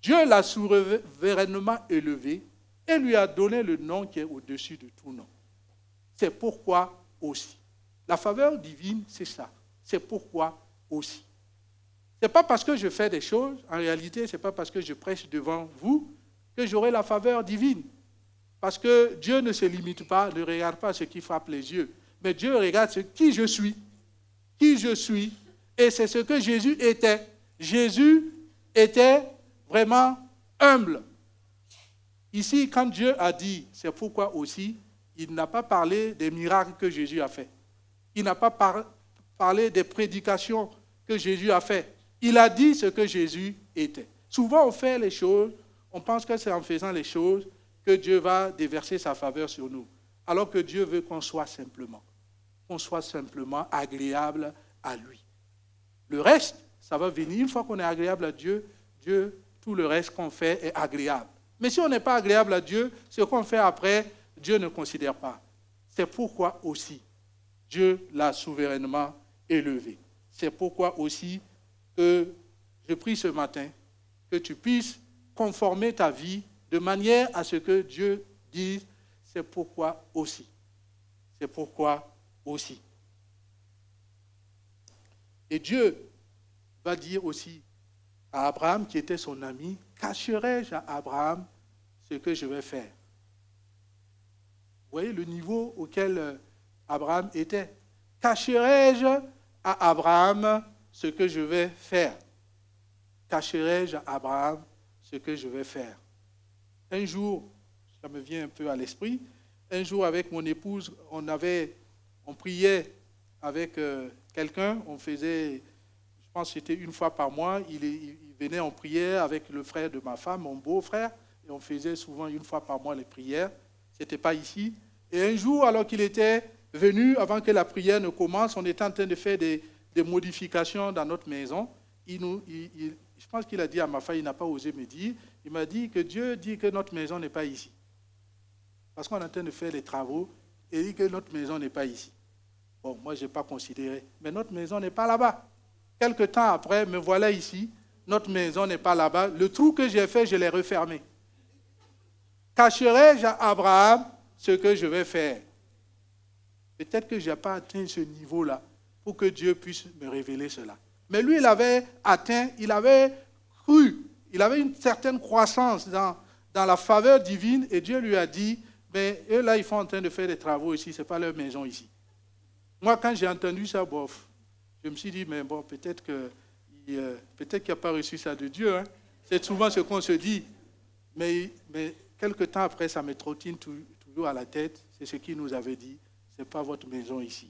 Dieu l'a souverainement élevé et lui a donné le nom qui est au-dessus de tout nom. C'est pourquoi aussi. La faveur divine, c'est ça. C'est pourquoi aussi. Ce n'est pas parce que je fais des choses, en réalité, ce n'est pas parce que je prêche devant vous que j'aurai la faveur divine. Parce que Dieu ne se limite pas, ne regarde pas ce qui frappe les yeux, mais Dieu regarde qui je suis. Qui je suis. Et c'est ce que Jésus était. Jésus était vraiment humble. Ici, quand Dieu a dit, c'est pourquoi aussi, il n'a pas parlé des miracles que Jésus a fait. Il n'a pas parlé des prédications que Jésus a fait. Il a dit ce que Jésus était. Souvent, on fait les choses, on pense que c'est en faisant les choses que Dieu va déverser sa faveur sur nous. Alors que Dieu veut qu'on soit simplement agréable à lui. Le reste, ça va venir. Une fois qu'on est agréable à Dieu, tout le reste qu'on fait est agréable. Mais si on n'est pas agréable à Dieu, ce qu'on fait après, Dieu ne considère pas. C'est pourquoi aussi Dieu l'a souverainement élevé. C'est pourquoi aussi que je prie ce matin que tu puisses conformer ta vie de manière à ce que Dieu dise, c'est pourquoi aussi. C'est pourquoi aussi. Et Dieu va dire aussi à Abraham, qui était son ami, cacherai-je à Abraham ce que je vais faire? Vous voyez le niveau auquel Abraham était. Cacherai-je à Abraham ce que je vais faire? Cacherai-je à Abraham ce que je vais faire? Un jour, ça me vient un peu à l'esprit, un jour avec mon épouse, on priait avec quelqu'un, on faisait, je pense que c'était une fois par mois, il venait en prière avec le frère de ma femme, mon beau-frère, et on faisait souvent une fois par mois les prières. Ce n'était pas ici. Et un jour, alors qu'il était venu, avant que la prière ne commence, on était en train de faire des modifications dans notre maison. Je pense qu'il a dit à ma femme, il n'a pas osé me dire, il m'a dit que Dieu dit que notre maison n'est pas ici. Parce qu'on est en train de faire les travaux, et il dit que notre maison n'est pas ici. Bon, moi, je n'ai pas considéré. Mais notre maison n'est pas là-bas. Quelque temps après, me voilà ici. Notre maison n'est pas là-bas. Le trou que j'ai fait, je l'ai refermé. Cacherai-je à Abraham ce que je vais faire? Peut-être que je n'ai pas atteint ce niveau-là pour que Dieu puisse me révéler cela. Mais lui, il avait atteint, il avait cru, il avait une certaine croissance dans la faveur divine et Dieu lui a dit, mais eux là, ils sont en train de faire des travaux ici, ce n'est pas leur maison ici. Moi, quand j'ai entendu ça, bof, je me suis dit, mais bon, peut-être qu'il n'a pas reçu ça de Dieu. Hein. C'est souvent ce qu'on se dit. Mais quelque temps après, ça me trottine toujours à la tête. C'est ce qu'il nous avait dit. Ce n'est pas votre maison ici.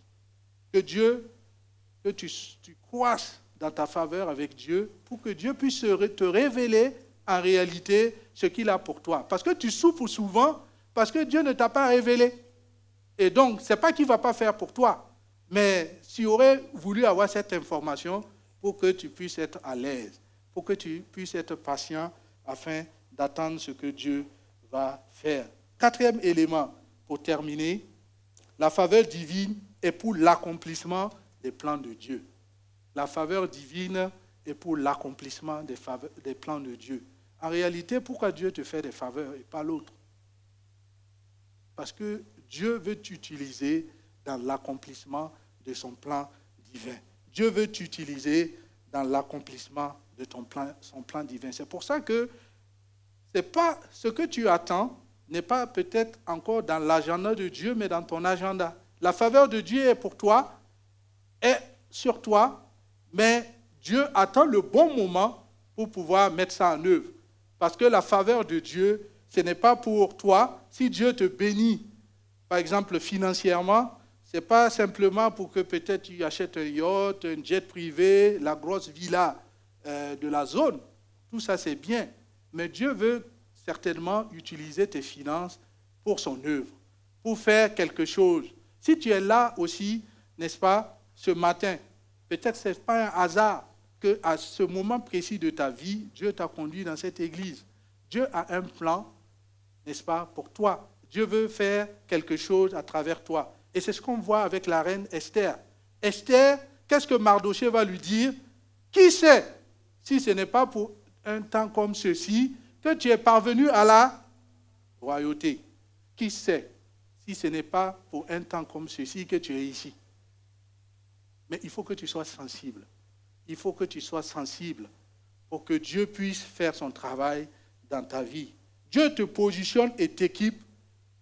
Que tu croisses dans ta faveur avec Dieu pour que Dieu puisse te révéler en réalité ce qu'il a pour toi. Parce que tu souffres souvent parce que Dieu ne t'a pas révélé. Et donc, ce n'est pas qu'il ne va pas faire pour toi. Mais tu aurais voulu avoir cette information pour que tu puisses être à l'aise, pour que tu puisses être patient afin d'attendre ce que Dieu va faire. Quatrième élément, pour terminer, la faveur divine est pour l'accomplissement des plans de Dieu. La faveur divine est pour l'accomplissement des plans de Dieu. En réalité, pourquoi Dieu te fait des faveurs et pas l'autre? Parce que Dieu veut t'utiliser dans l'accomplissement de son plan divin. Dieu veut t'utiliser dans l'accomplissement de son plan divin. C'est pour ça que c'est pas ce que tu attends n'est pas peut-être encore dans l'agenda de Dieu, mais dans ton agenda. La faveur de Dieu est pour toi, est sur toi, mais Dieu attend le bon moment pour pouvoir mettre ça en œuvre. Parce que la faveur de Dieu, ce n'est pas pour toi. Si Dieu te bénit, par exemple financièrement, ce n'est pas simplement pour que peut-être tu achètes un yacht, un jet privé, la grosse villa de la zone. Tout ça, c'est bien. Mais Dieu veut certainement utiliser tes finances pour son œuvre, pour faire quelque chose. Si tu es là aussi, n'est-ce pas, ce matin, peut-être ce n'est pas un hasard qu'à ce moment précis de ta vie, Dieu t'a conduit dans cette église. Dieu a un plan, n'est-ce pas, pour toi. Dieu veut faire quelque chose à travers toi. Et c'est ce qu'on voit avec la reine Esther. Esther, qu'est-ce que Mardochée va lui dire? Qui sait si ce n'est pas pour un temps comme ceci que tu es parvenu à la royauté? Qui sait si ce n'est pas pour un temps comme ceci que tu es ici? Mais il faut que tu sois sensible. Il faut que tu sois sensible pour que Dieu puisse faire son travail dans ta vie. Dieu te positionne et t'équipe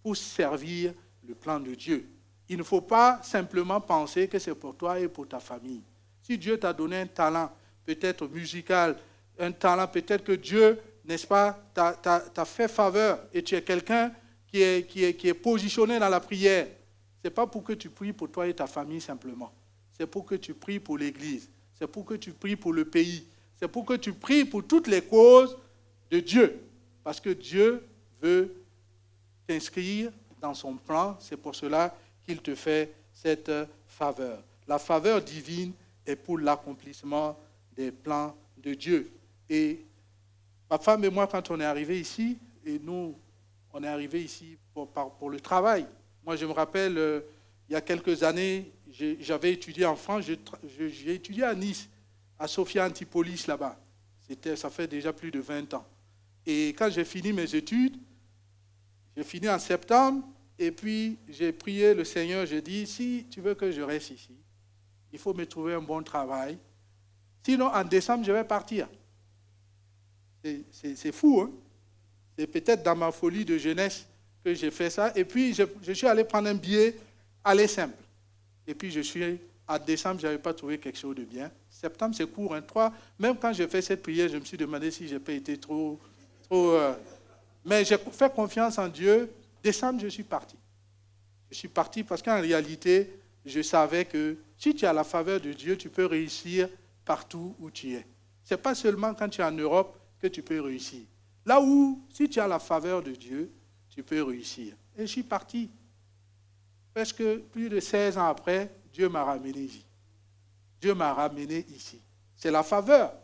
pour servir le plan de Dieu. Il ne faut pas simplement penser que c'est pour toi et pour ta famille. Si Dieu t'a donné un talent, peut-être musical, un talent, peut-être que Dieu, n'est-ce pas, t'a fait faveur et tu es quelqu'un qui est positionné dans la prière. Ce n'est pas pour que tu pries pour toi et ta famille simplement. C'est pour que tu pries pour l'Église. C'est pour que tu pries pour le pays. C'est pour que tu pries pour toutes les causes de Dieu. Parce que Dieu veut t'inscrire dans son plan. C'est pour cela qu'il te fait cette faveur. La faveur divine est pour l'accomplissement des plans de Dieu. Et ma femme et moi, quand on est arrivés ici, et nous, on est arrivés ici pour le travail. Moi, je me rappelle, il y a quelques années, j'avais étudié en France, j'ai étudié à Nice, à Sophia Antipolis là-bas. Ça fait déjà plus de 20 ans. Et quand j'ai fini mes études, j'ai fini en septembre, et puis j'ai prié le Seigneur, j'ai dit, si tu veux que je reste ici, il faut me trouver un bon travail. Sinon, en décembre, je vais partir. C'est fou, hein? C'est peut-être dans ma folie de jeunesse que j'ai fait ça. Et puis, je suis allé prendre un billet, aller simple. Et puis, en décembre, je n'avais pas trouvé quelque chose de bien. Septembre, c'est court, hein, même quand j'ai fait cette prière, je me suis demandé si je n'ai pas été trop mais j'ai fait confiance en Dieu. Décembre, je suis parti. Je suis parti parce qu'en réalité, je savais que si tu as la faveur de Dieu, tu peux réussir partout où tu es. Ce n'est pas seulement quand tu es en Europe que tu peux réussir. Là où, si tu as la faveur de Dieu, tu peux réussir. Et je suis parti. Parce que plus de 16 ans après, Dieu m'a ramené ici. Dieu m'a ramené ici. C'est la faveur.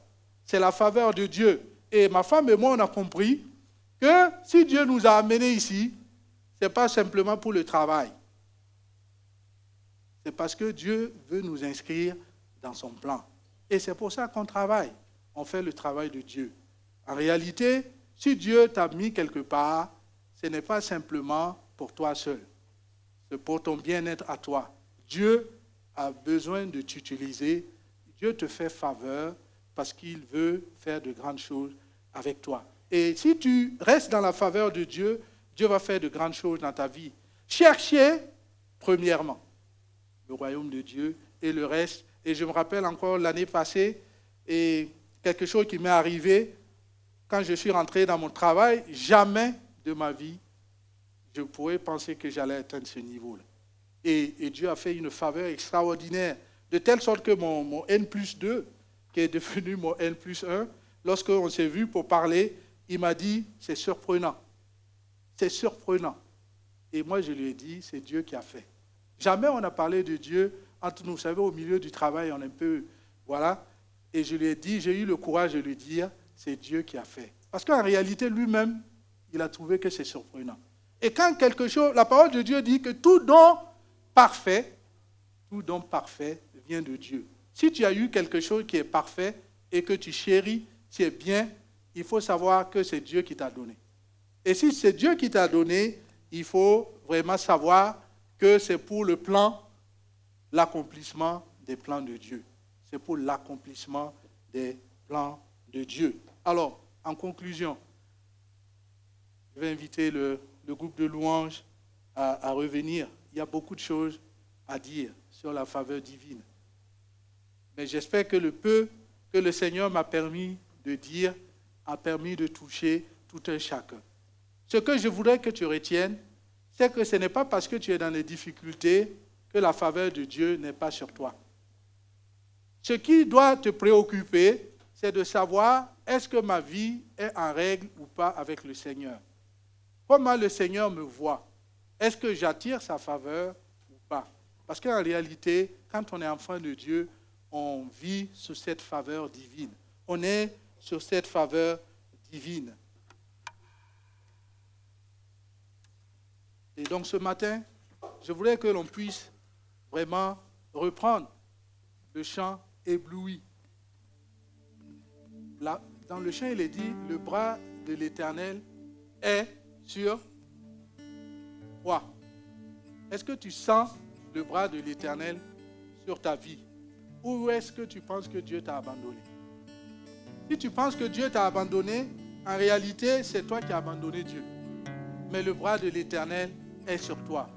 C'est la faveur de Dieu. Et ma femme et moi, on a compris que si Dieu nous a amenés ici, ce n'est pas simplement pour le travail. C'est parce que Dieu veut nous inscrire dans son plan. Et c'est pour ça qu'on travaille. On fait le travail de Dieu. En réalité, si Dieu t'a mis quelque part, ce n'est pas simplement pour toi seul. C'est pour ton bien-être à toi. Dieu a besoin de t'utiliser. Dieu te fait faveur parce qu'il veut faire de grandes choses avec toi. Et si tu restes dans la faveur de Dieu, Dieu va faire de grandes choses dans ta vie. Cherchez, premièrement, le royaume de Dieu et le reste. Et je me rappelle encore l'année passée, et quelque chose qui m'est arrivé quand je suis rentré dans mon travail, jamais de ma vie, je pourrais penser que j'allais atteindre ce niveau-là. Et Dieu a fait une faveur extraordinaire, de telle sorte que mon N+2, qui est devenu mon N+1, lorsqu'on s'est vu pour parler, il m'a dit, c'est surprenant. C'est surprenant. Et moi, je lui ai dit, c'est Dieu qui a fait. Jamais on a parlé de Dieu entre nous. Vous savez, au milieu du travail, on est un peu... Voilà. Et je lui ai dit, j'ai eu le courage de lui dire, c'est Dieu qui a fait. Parce qu'en réalité, lui-même, il a trouvé que c'est surprenant. Et quand quelque chose... La parole de Dieu dit que tout don parfait vient de Dieu. Si tu as eu quelque chose qui est parfait et que tu chéris, qui est bien, il faut savoir que c'est Dieu qui t'a donné. Et si c'est Dieu qui t'a donné, il faut vraiment savoir que c'est pour le plan, l'accomplissement des plans de Dieu. C'est pour l'accomplissement des plans de Dieu. Alors, en conclusion, je vais inviter le groupe de louanges à revenir. Il y a beaucoup de choses à dire sur la faveur divine. Mais j'espère que le peu que le Seigneur m'a permis de dire a permis de toucher tout un chacun. Ce que je voudrais que tu retiennes, c'est que ce n'est pas parce que tu es dans les difficultés que la faveur de Dieu n'est pas sur toi. Ce qui doit te préoccuper, c'est de savoir est-ce que ma vie est en règle ou pas avec le Seigneur. Comment le Seigneur me voit? Est-ce que j'attire sa faveur ou pas? Parce qu'en réalité, quand on est enfant de Dieu, on vit sous cette faveur divine. On est sur cette faveur divine. Et donc ce matin, je voulais que l'on puisse vraiment reprendre le chant ébloui. Là, dans le chant, il est dit, le bras de l'Éternel est sur toi. Est-ce que tu sens le bras de l'Éternel sur ta vie? Ou est-ce que tu penses que Dieu t'a abandonné? Si tu penses que Dieu t'a abandonné, en réalité, c'est toi qui as abandonné Dieu. Mais le bras de l'Éternel est sur toi.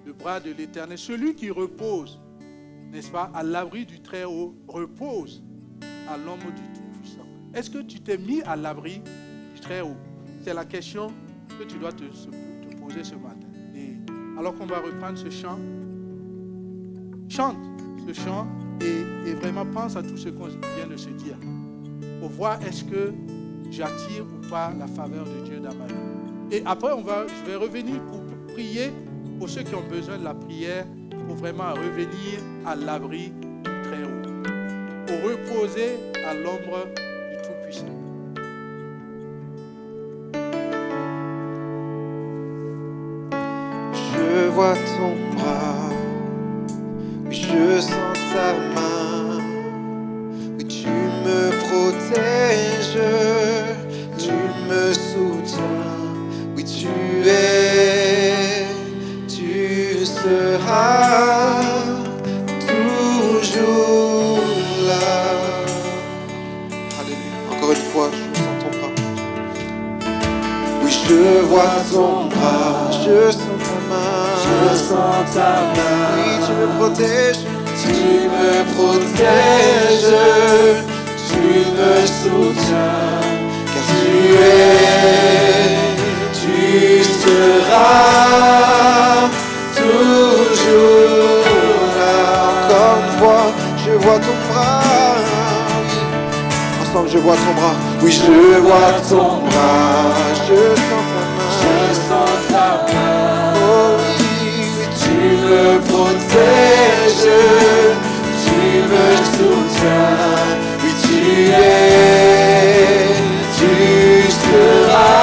Le bras de l'Éternel, celui qui repose, n'est-ce pas, à l'abri du Très-Haut, repose à l'ombre du Tout-Puissant. Est-ce que tu t'es mis à l'abri du Très-Haut? C'est la question que tu dois te poser ce matin. Et alors qu'on va reprendre ce chant, chante ce chant et vraiment pense à tout ce qu'on vient de se dire pour voir est-ce que j'attire ou pas la faveur de Dieu dans ma vie. Et après, je vais revenir pour prier pour ceux qui ont besoin de la prière, pour vraiment revenir à l'abri du Très-Haut, pour reposer à l'ombre du Tout-Puissant. Je vois ton bras, oui, je sens ta main, oui, tu me protèges, tu me soutiens, oui, tu seras toujours là. Alléluia. Encore une fois, je sens ton bras. Oui, je vois ton bras, je sens ta main. Je sens ta main. Oui, tu me protèges, tu me protèges, tu me soutiens, car tu seras toujours là. encore une fois, je vois ton bras. Ensemble, je vois ton bras. Oui, je vois ton bras. Je sens ta main. Je sens ta main. Oh oui, Tu me protèges, tu me soutiens, oui tu seras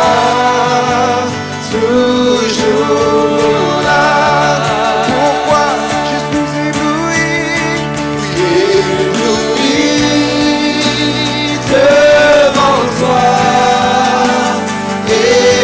toujours là. pourquoi je suis ébloui? Ébloui devant toi, ébahi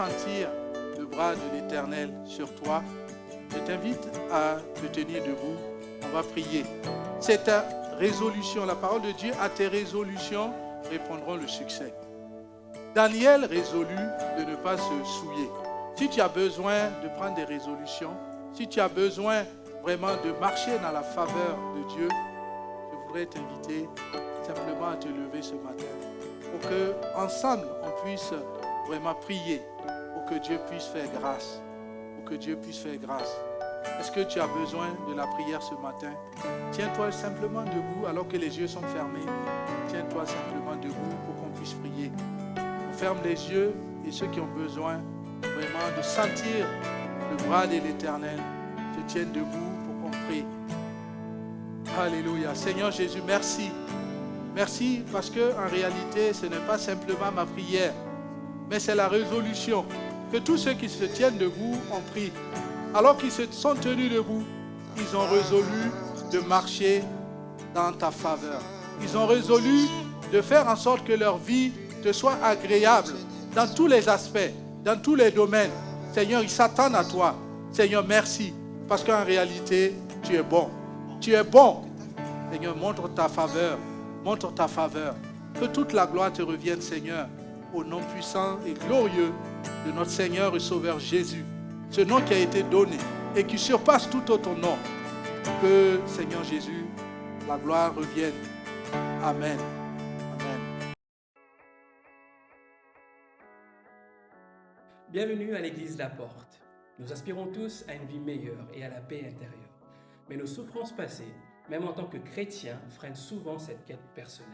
sentir le bras de l'Éternel sur toi, je t'invite à te tenir debout. On va prier. C'est ta résolution. La parole de Dieu, à tes résolutions répondront le succès. Daniel résolut de ne pas se souiller. Si tu as besoin de prendre des résolutions, si tu as besoin vraiment de marcher dans la faveur de Dieu, je voudrais t'inviter simplement à te lever ce matin pour que ensemble on puisse vraiment prier, pour que Dieu puisse faire grâce, pour que Dieu puisse faire grâce. Est-ce que tu as besoin de la prière ce matin? Tiens-toi simplement debout alors que les yeux sont fermés. Tiens-toi simplement debout pour qu'on puisse prier. On ferme les yeux et ceux qui ont besoin vraiment de sentir le bras de l'Éternel se tiennent debout pour qu'on prie. Alléluia. Seigneur Jésus, merci. Merci parce qu'en réalité, ce n'est pas simplement ma prière, mais c'est la résolution que tous ceux qui se tiennent debout ont pris. Alors qu'ils se sont tenus debout, ils ont résolu de marcher dans ta faveur. Ils ont résolu de faire en sorte que leur vie te soit agréable dans tous les aspects, dans tous les domaines. Seigneur, ils s'attendent à toi. Seigneur, merci, parce qu'en réalité, tu es bon. Tu es bon. Seigneur, montre ta faveur. Montre ta faveur. Que toute la gloire te revienne, Seigneur, au nom puissant et glorieux de notre Seigneur et Sauveur Jésus. Ce nom qui a été donné et qui surpasse tout autre nom. Que, Seigneur Jésus, la gloire revienne. Amen. Amen. Bienvenue à l'église La Porte. Nous aspirons tous à une vie meilleure et à la paix intérieure. Mais nos souffrances passées, même en tant que chrétiens, freinent souvent cette quête personnelle.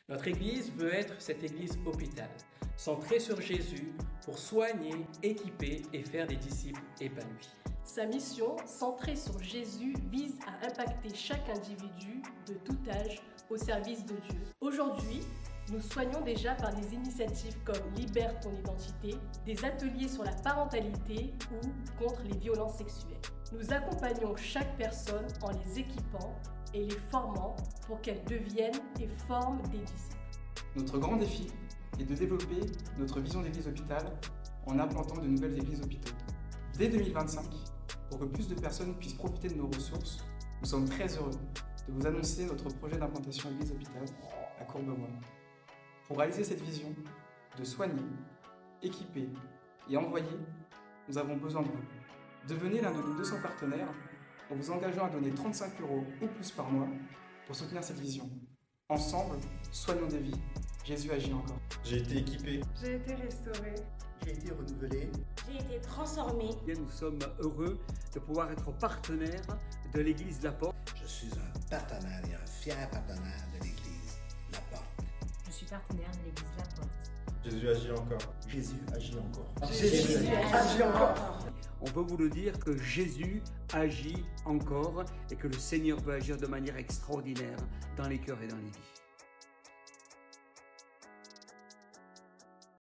Notre église veut être cette église hôpital, centrée sur Jésus pour soigner, équiper et faire des disciples épanouis. Sa mission, centrée sur Jésus, vise à impacter chaque individu de tout âge au service de Dieu. Aujourd'hui, nous soignons déjà par des initiatives comme Libère ton identité, des ateliers sur la parentalité ou contre les violences sexuelles. Nous accompagnons chaque personne en les équipant et les formant pour qu'elles deviennent et forment des disciples. Notre grand défi est de développer notre vision d'église hôpital en implantant de nouvelles églises hôpitaux. Dès 2025, pour que plus de personnes puissent profiter de nos ressources, nous sommes très heureux de vous annoncer notre projet d'implantation église hôpital à Courbevoie. Pour réaliser cette vision de soigner, équiper et envoyer, nous avons besoin de vous. Devenez l'un de nos 200 partenaires en vous engageant à donner 35 € ou plus par mois pour soutenir cette vision. Ensemble, soignons des vies. Jésus agit encore. J'ai été équipé. J'ai été restauré. J'ai été renouvelé. J'ai été transformé. Nous sommes heureux de pouvoir être partenaires de l'église La Porte. Je suis un partenaire et un fier partenaire de l'église La Porte. Je suis partenaire de l'église La Porte. Jésus agit encore. Jésus agit encore. Jésus agit encore. On veut vous le dire que Jésus agit encore et que le Seigneur veut agir de manière extraordinaire dans les cœurs et dans les vies.